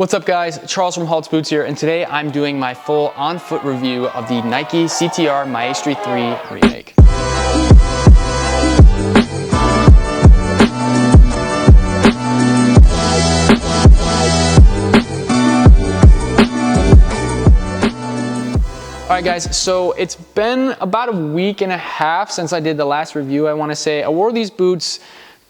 What's up guys, Charles from Halts Boots here, and today I'm doing my full on-foot review of the Nike CTR Maestri III Remake. Alright guys, so it's been about a week and a half since I did the last review. I want to say I wore these boots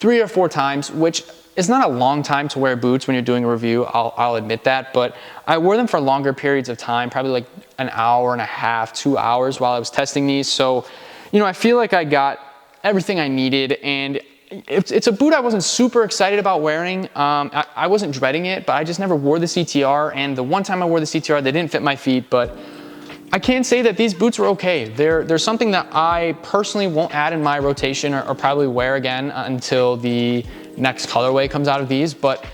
3 or 4 times, which is not a long time to wear boots when you're doing a review, I'll admit that, but I wore them for longer periods of time, probably like an hour and a half, 2 hours while I was testing these. So, you know, I feel like I got everything I needed, and it's a boot I wasn't super excited about wearing. I wasn't dreading it, but I just never wore the CTR, and the one time I wore the CTR, they didn't fit my feet, but I can say that these boots were okay. They're something that I personally won't add in my rotation or probably wear again until the next colorway comes out of these. But,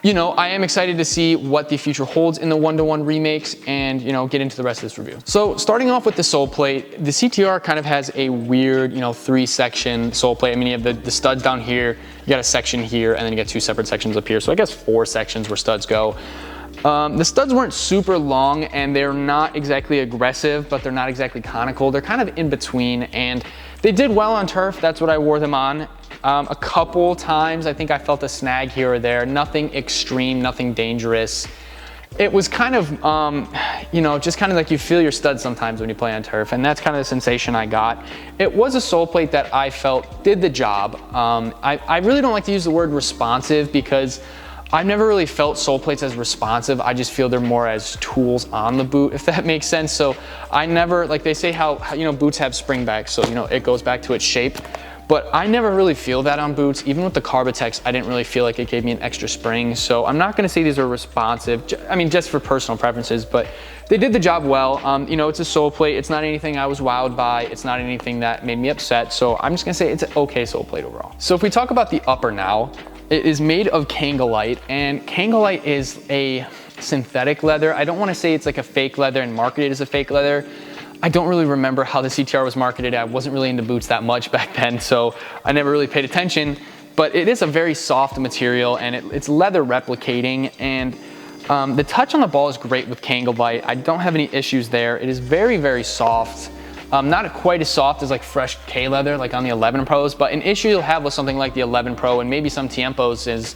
you know, I am excited to see what the future holds in the one-to-one remakes and, you know, get into the rest of this review. So starting off with the sole plate, the CTR kind of has a weird, you know, 3-section sole plate. I mean, you have the studs down here, you got a section here, and then you got 2 separate sections up here. So I guess 4 sections where studs go. The studs weren't super long, and they're not exactly aggressive, but they're not exactly conical. They're kind of in between, and they did well on turf. That's what I wore them on. A couple times I think I felt a snag here or there. Nothing extreme, nothing dangerous. It was kind of, you know, just kind of like you feel your studs sometimes when you play on turf, and that's kind of the sensation I got. It was a sole plate that I felt did the job. I really don't like to use the word responsive because I've never really felt sole plates as responsive. I just feel they're more as tools on the boot, if that makes sense. So I never, like they say how you know, boots have spring back, so you know, it goes back to its shape. But I never really feel that on boots. Even with the Carbitex, I didn't really feel like it gave me an extra spring. So I'm not gonna say these are responsive. I mean, just for personal preferences, but they did the job well. You know, it's a sole plate. It's not anything I was wowed by. It's not anything that made me upset. So I'm just gonna say it's an okay sole plate overall. So if we talk about the upper now, it is made of Kanga-Lite, and Kanga-Lite is a synthetic leather. I don't want to say it's like a fake leather and marketed as a fake leather. I don't really remember how the CTR was marketed. I wasn't really into boots that much back then, so I never really paid attention. But it is a very soft material, and it's leather replicating, and the touch on the ball is great with Kanga-Lite. I don't have any issues there. It is very, very soft. Not quite as soft as like fresh K leather like on the 11 Pros, but an issue you'll have with something like the 11 Pro and maybe some Tiempos is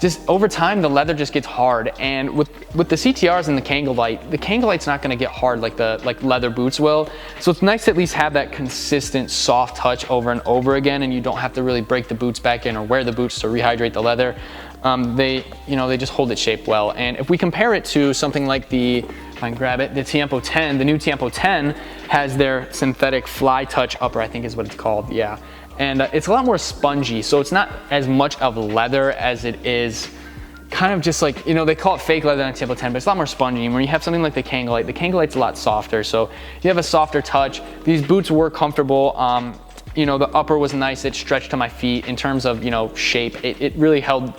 just over time the leather just gets hard, and with the CTRs and the Kanga-Lite's not going to get hard like leather boots will. So it's nice to at least have that consistent soft touch over and over again, and you don't have to really break the boots back in or wear the boots to rehydrate the leather. They just hold its shape well. And if we compare it to something like the, if I can grab it, the Tiempo 10, the new Tiempo 10 has their synthetic fly touch upper, I think is what it's called, yeah. And it's a lot more spongy, so it's not as much of leather as it is kind of just like, you know, they call it fake leather on Tiempo 10, but it's a lot more spongy. And when you have something like the Kanga-Lite's a lot softer, so you have a softer touch. These boots were comfortable. You know, the upper was nice. It stretched to my feet in terms of, you know, shape. It really held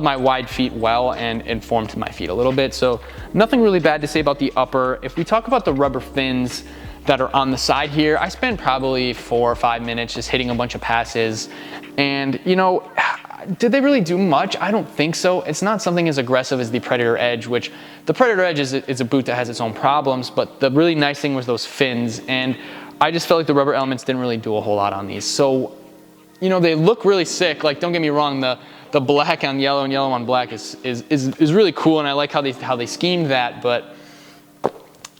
my wide feet well and formed my feet a little bit. So nothing really bad to say about the upper. If we talk about the rubber fins that are on the side here, I spent probably 4 or 5 minutes just hitting a bunch of passes. And, you know, did they really do much? I don't think so. It's not something as aggressive as the Predator Edge, which the Predator Edge is a boot that has its own problems, but the really nice thing was those fins. And I just felt like the rubber elements didn't really do a whole lot on these. So, you know, they look really sick. Like, don't get me wrong, the black on yellow and yellow on black is really cool, and I like how they schemed that, but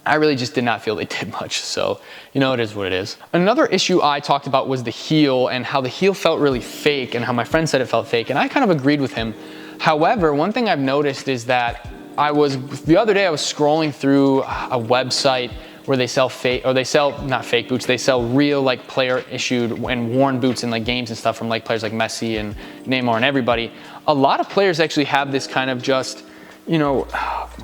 I really just did not feel they did much. So, you know, it is what it is. Another issue I talked about was the heel, and how the heel felt really fake, and how my friend said it felt fake, and I kind of agreed with him. However, one thing I've noticed is that the other day I was scrolling through a website where they sell not fake boots, they sell real like player issued and worn boots in like games and stuff from like players like Messi and Neymar and everybody. A lot of players actually have this kind of just, you know,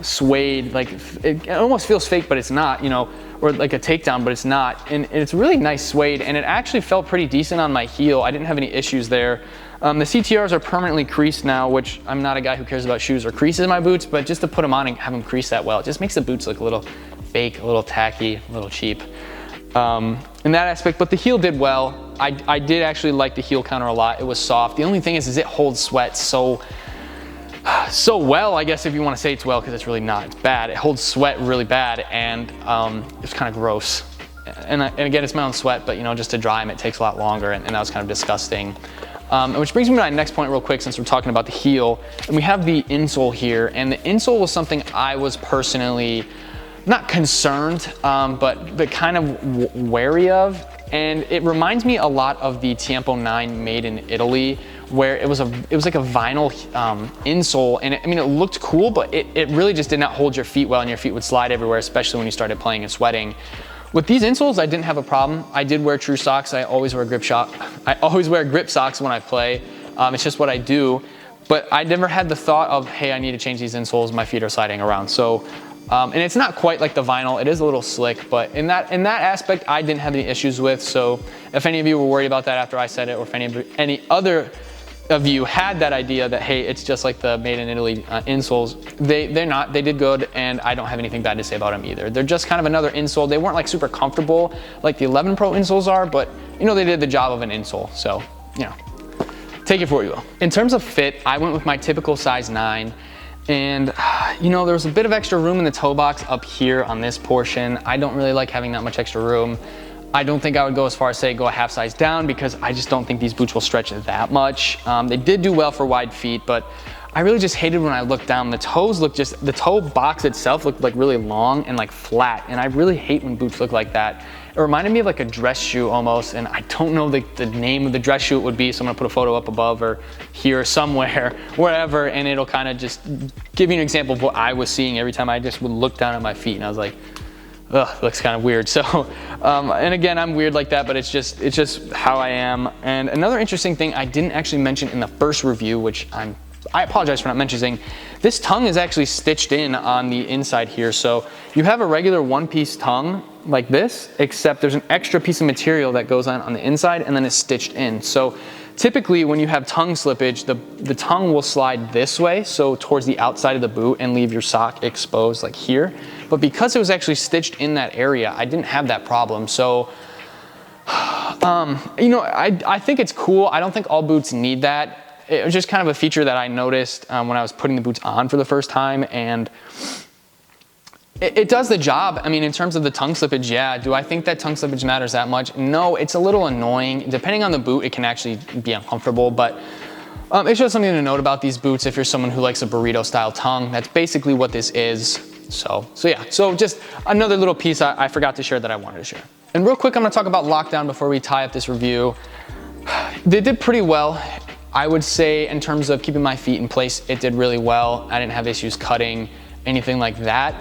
suede, like it almost feels fake, but it's not, you know, or like a takedown, but it's not. And it's really nice suede, and it actually felt pretty decent on my heel. I didn't have any issues there. The CTRs are permanently creased now, which I'm not a guy who cares about shoes or creases in my boots, but just to put them on and have them crease that well, it just makes the boots look a little fake, a little tacky, a little cheap in that aspect. But the heel did well. I did actually like the heel counter a lot. It was soft. The only thing is it holds sweat so so well, I guess if you want to say it's well, because it's really not. It's bad. It holds sweat really bad, and it's kind of gross. And again, it's my own sweat, but you know, just to dry them, it takes a lot longer, and that was kind of disgusting. Which brings me to my next point real quick, since we're talking about the heel. And we have the insole here, and the insole was something I was personally not concerned, but kind of wary of. And it reminds me a lot of the Tiempo 9 made in Italy, where it was like a vinyl insole, and I mean, it looked cool, but it really just did not hold your feet well, and your feet would slide everywhere, especially when you started playing and sweating. With these insoles, I didn't have a problem. I did wear true socks. I always wear grip socks when I play. It's just what I do. But I never had the thought of, hey, I need to change these insoles. My feet are sliding around. So, and it's not quite like the vinyl. It is a little slick, but in that aspect, I didn't have any issues with. So, if any of you were worried about that after I said it, or if any other of you had that idea that, hey, it's just like the made in Italy insoles, they're not. They did good, and I don't have anything bad to say about them either. They're just kind of another insole. They weren't like super comfortable like the 11 Pro insoles are, but you know, they did the job of an insole. So, you know, take it for what you will. In terms of fit, I went with my typical size 9. And you know, there was a bit of extra room in the toe box up here on this portion. I don't really like having that much extra room. I don't think I would go as far as say go a half size down, because I just don't think these boots will stretch that much. They did do well for wide feet, but I really just hated when I looked down. The toes looked the toe box itself looked like really long and like flat, and I really hate when boots look like that. It reminded me of like a dress shoe almost, and I don't know the name of the dress shoe it would be, so I'm gonna put a photo up above or here somewhere, wherever, and it'll kind of just give you an example of what I was seeing every time I just would look down at my feet, and I was like, ugh, looks kind of weird. So, and again, I'm weird like that, but it's just how I am. And another interesting thing I didn't actually mention in the first review, which I apologize for not mentioning, this tongue is actually stitched in on the inside here. So you have a regular one-piece tongue like this, except there's an extra piece of material that goes on the inside, and then it's stitched in. So typically when you have tongue slippage, the tongue will slide this way, so towards the outside of the boot, and leave your sock exposed like here. But because it was actually stitched in that area, I didn't have that problem. So, you know, I think it's cool. I don't think all boots need that. It was just kind of a feature that I noticed when I was putting the boots on for the first time, and it does the job. I mean, in terms of the tongue slippage, yeah. Do I think that tongue slippage matters that much? No, it's a little annoying. Depending on the boot, it can actually be uncomfortable, but it's just something to note about these boots if you're someone who likes a burrito style tongue. That's basically what this is. So yeah, so just another little piece I forgot to share that I wanted to share. And real quick, I'm gonna talk about lockdown before we tie up this review. They did pretty well. I would say in terms of keeping my feet in place, it did really well. I didn't have issues cutting, anything like that.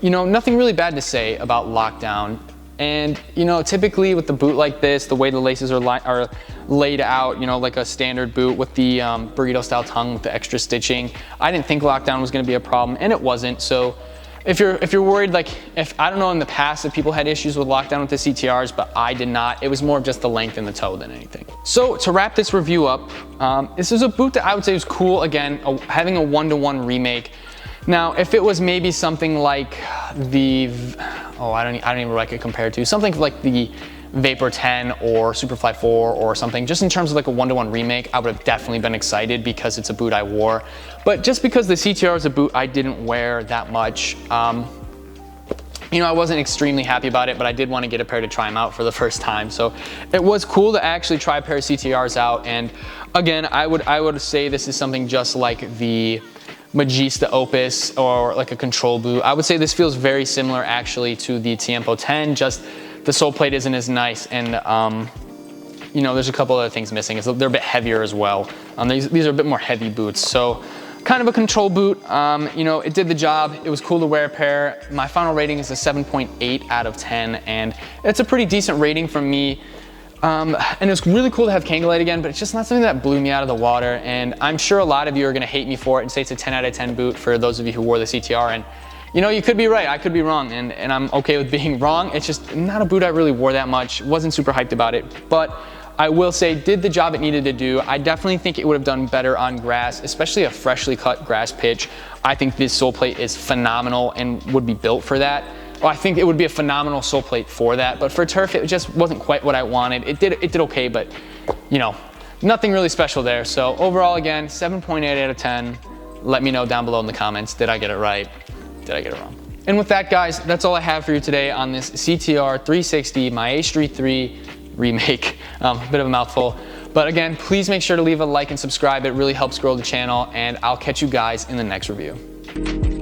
You know, nothing really bad to say about lockdown. And you know, typically with the boot like this, the way the laces are laid out, you know, like a standard boot with the burrito style tongue with the extra stitching, I didn't think lockdown was gonna be a problem, and it wasn't. So if you're worried, like, I don't know in the past if people had issues with lockdown with the CTRs, but I did not. It was more of just the length in the toe than anything. So to wrap this review up, this is a boot that I would say is cool. Again, having a 1-to-1 remake. Now, if it was maybe something like the, I don't even know what I could compare it to, something like the Vapor 10 or Superfly 4 or something, just in terms of like a 1-to-1 remake, I would have definitely been excited because it's a boot I wore. But just because the CTR is a boot I didn't wear that much, you know, I wasn't extremely happy about it, but I did want to get a pair to try them out for the first time. So it was cool to actually try a pair of CTRs out. And again, I would say this is something just like the Magista Opus or like a control boot. I would say this feels very similar actually to the Tiempo 10, just the sole plate isn't as nice, and you know, there's a couple other things missing. They're a bit heavier as well. These are a bit more heavy boots. So kind of a control boot. You know, it did the job. It was cool to wear a pair. My final rating is a 7.8 out of 10, and it's a pretty decent rating from me. And it was really cool to have Kanga-Lite again, but it's just not something that blew me out of the water. And I'm sure a lot of you are gonna hate me for it and say it's a 10 out of 10 boot for those of you who wore the CTR. And you know, you could be right, I could be wrong, and I'm okay with being wrong. It's just not a boot I really wore that much. Wasn't super hyped about it, but I will say did the job it needed to do. I definitely think it would have done better on grass, especially a freshly cut grass pitch. I think this sole plate is phenomenal and would be built for that. Well, I think it would be a phenomenal sole plate for that, but for turf, it just wasn't quite what I wanted. It did okay, but you know, nothing really special there. So overall, again, 7.8 out of 10. Let me know down below in the comments, did I get it right? Did I get it wrong? And with that, guys, that's all I have for you today on this CTR 360 Maestri III Remake. Bit of a mouthful. But again, please make sure to leave a like and subscribe. It really helps grow the channel, and I'll catch you guys in the next review.